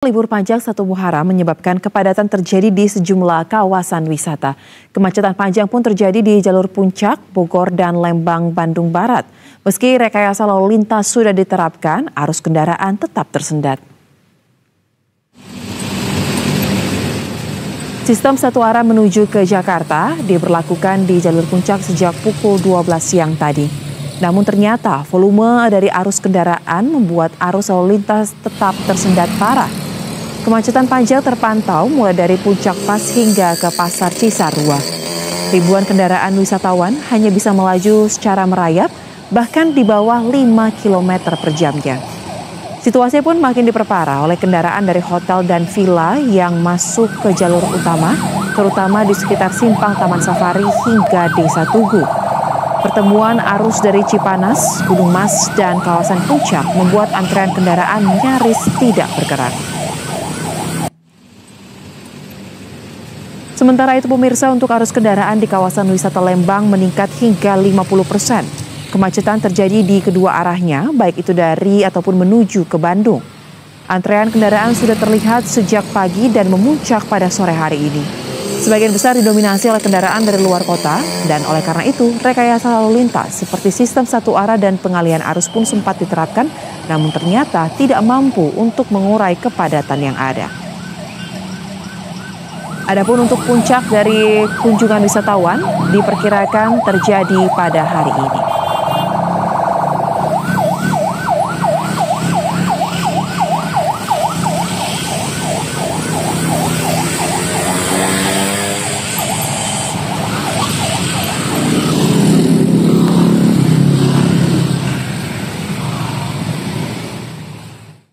Libur panjang 1 Muharram menyebabkan kepadatan terjadi di sejumlah kawasan wisata. Kemacetan panjang pun terjadi di jalur Puncak, Bogor, dan Lembang, Bandung Barat. Meski rekayasa lalu lintas sudah diterapkan, arus kendaraan tetap tersendat. Sistem satu arah menuju ke Jakarta diberlakukan di jalur Puncak sejak pukul 12 siang tadi. Namun ternyata volume dari arus kendaraan membuat arus lalu lintas tetap tersendat parah. Kemacetan panjang terpantau mulai dari Puncak Pas hingga ke Pasar Cisarua. Ribuan kendaraan wisatawan hanya bisa melaju secara merayap, bahkan di bawah 5 km per jamnya. Situasi pun makin diperparah oleh kendaraan dari hotel dan villa yang masuk ke jalur utama, terutama di sekitar Simpang Taman Safari hingga Desa Tugu. Pertemuan arus dari Cipanas, Gunung Mas, dan kawasan Puncak membuat antrean kendaraan nyaris tidak bergerak. Sementara itu pemirsa, untuk arus kendaraan di kawasan wisata Lembang meningkat hingga 50%. Kemacetan terjadi di kedua arahnya, baik itu dari ataupun menuju ke Bandung. Antrean kendaraan sudah terlihat sejak pagi dan memuncak pada sore hari ini. Sebagian besar didominasi oleh kendaraan dari luar kota, dan oleh karena itu rekayasa lalu lintas seperti sistem satu arah dan pengalihan arus pun sempat diterapkan, namun ternyata tidak mampu untuk mengurai kepadatan yang ada. Adapun untuk puncak dari kunjungan wisatawan diperkirakan terjadi pada hari ini.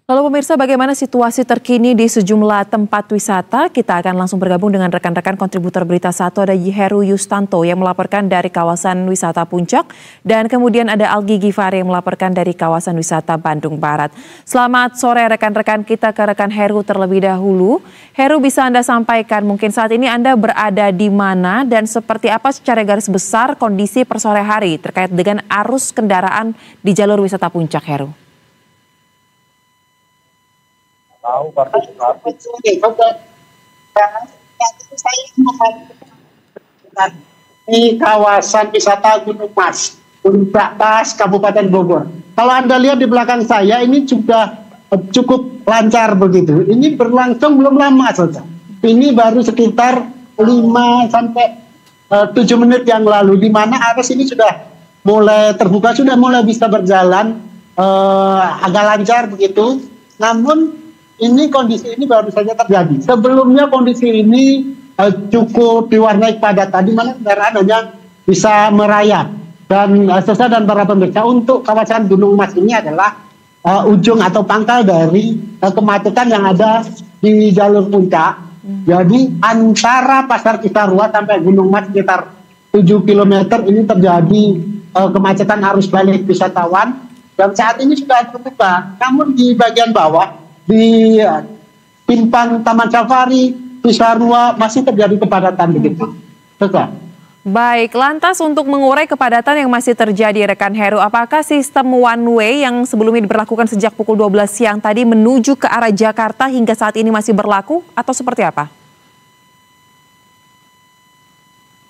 Lalu pemirsa, bagaimana situasi terkini di sejumlah tempat wisata? Kita akan langsung bergabung dengan rekan-rekan kontributor Berita 1, ada Heru Yustanto yang melaporkan dari kawasan wisata Puncak, dan kemudian ada Algi Gifari yang melaporkan dari kawasan wisata Bandung Barat. Selamat sore rekan-rekan, kita ke rekan Heru terlebih dahulu. Heru, bisa Anda sampaikan mungkin saat ini Anda berada di mana dan seperti apa secara garis besar kondisi per sore hari terkait dengan arus kendaraan di jalur wisata Puncak, Heru? Di kawasan wisata Gunung Mas, Puncak Pas, Kabupaten Bogor. Kalau Anda lihat di belakang saya, ini sudah cukup lancar begitu. Ini berlangsung belum lama saja. Ini baru sekitar 5 sampai 7 menit yang lalu, di mana arus ini sudah mulai terbuka, sudah mulai bisa berjalan agak lancar begitu. Namun ini kondisi ini baru saja terjadi. Sebelumnya kondisi ini cukup diwarnai kepadatan, di mana kendaraan hanya bisa merayap. Dan Sesa dan para pemirsa, untuk kawasan Gunung Mas ini adalah ujung atau pangkal dari kemacetan yang ada di jalur puncak. Jadi antara Pasar Cisarua sampai Gunung Mas sekitar 7 km ini terjadi kemacetan arus balik wisatawan. Dan saat ini sudah terbuka, namun di bagian bawah di Simpang Taman Safari, Cisarua masih terjadi kepadatan begitu. Betul. Baik, lantas untuk mengurai kepadatan yang masih terjadi rekan Heru, apakah sistem one way yang sebelumnya diberlakukan sejak pukul 12 siang tadi menuju ke arah Jakarta hingga saat ini masih berlaku atau seperti apa?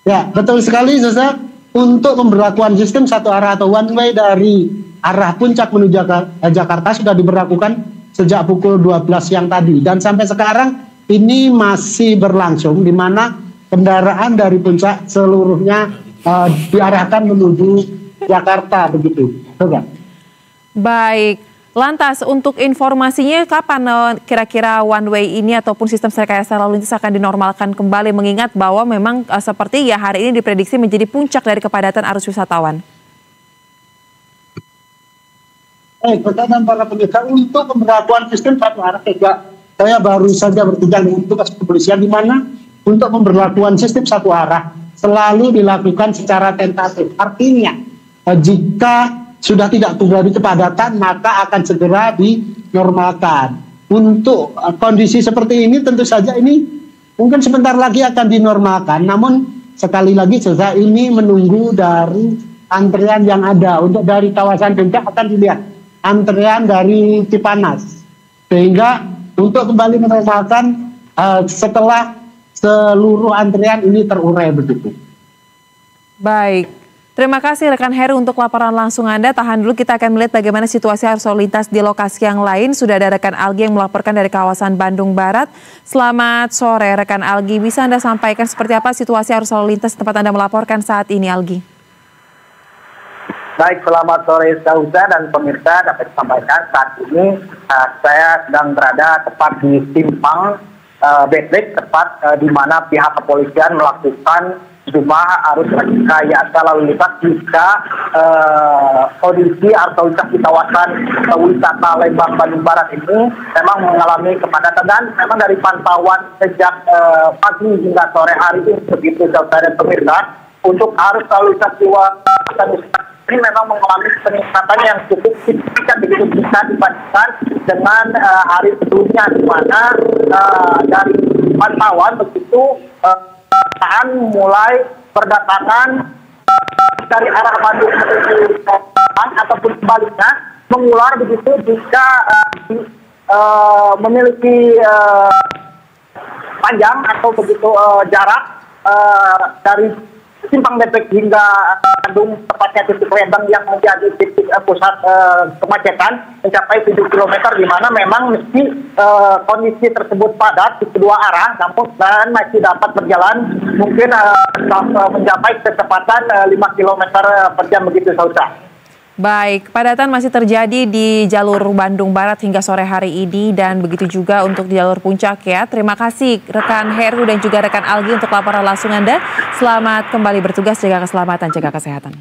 Ya, betul sekali Sesa. Untuk pemberlakuan sistem satu arah atau one way dari arah Puncak menuju Jakarta sudah diberlakukan sejak pukul 12 siang tadi, dan sampai sekarang ini masih berlangsung, di mana kendaraan dari Puncak seluruhnya diarahkan menuju Jakarta begitu. Coba. Baik, lantas untuk informasinya kapan kira-kira one way ini ataupun sistem rekayasa lalu lintas akan dinormalkan kembali, mengingat bahwa memang seperti ya hari ini diprediksi menjadi puncak dari kepadatan arus wisatawan? Dan para pemirsa, untuk pemberlakuan sistem satu arah saya baru saja berbincang dengan petugas kepolisian, di mana untuk pemberlakuan sistem satu arah selalu dilakukan secara tentatif. Artinya jika sudah tidak terjadi kepadatan maka akan segera dinormalkan. Untuk kondisi seperti ini tentu saja ini mungkin sebentar lagi akan dinormalkan. Namun sekali lagi saya ini menunggu dari antrian yang ada. Untuk dari kawasan Puncak akan dilihat antrean dari Cipanas, sehingga untuk kembali meneruskan setelah seluruh antrian ini terurai begitu. Baik, terima kasih rekan Heru untuk laporan langsung Anda. Tahan dulu, kita akan melihat bagaimana situasi arus lalu lintas di lokasi yang lain. Sudah ada rekan Algi yang melaporkan dari kawasan Bandung Barat. Selamat sore rekan Algi, bisa Anda sampaikan seperti apa situasi arus lalu lintas tempat Anda melaporkan saat ini, Algi? Baik, selamat sore Sauza dan pemirsa. Dapat disampaikan saat ini saya sedang berada tepat di simpang Betrik, tepat di mana pihak kepolisian melakukan sejumlah arus rekayasa lalu lintas jika kondisi arus lalu lintas di kawasan wisata Lembang Bandung Barat ini memang mengalami kepadatan, dan memang dari pantauan sejak pagi hingga sore hari ini begitu saudara dan pemirsa, untuk arus lalu lintas di kawasan wisata ini memang mengalami peningkatan yang cukup signifikan begitu jika dibandingkan dengan hari sebelumnya, di mana dari pantauan begitu mulai berdatangan dari arah Bandung menuju Lembang ataupun sebaliknya mengular begitu jika memiliki panjang atau begitu jarak dari simpang Betrik hingga Bandung, tepatnya titik Lembang yang menjadi titik pusat kemacetan mencapai 7 km, di mana memang meski kondisi tersebut padat di kedua arah, namun dan masih dapat berjalan mungkin mencapai kecepatan 5 km per jam begitu Sausa. Baik, kepadatan masih terjadi di jalur Bandung Barat hingga sore hari ini dan begitu juga untuk di jalur puncak ya. Terima kasih rekan Heru dan juga rekan Algi untuk laporan langsung Anda. Selamat kembali bertugas, jaga keselamatan, jaga kesehatan.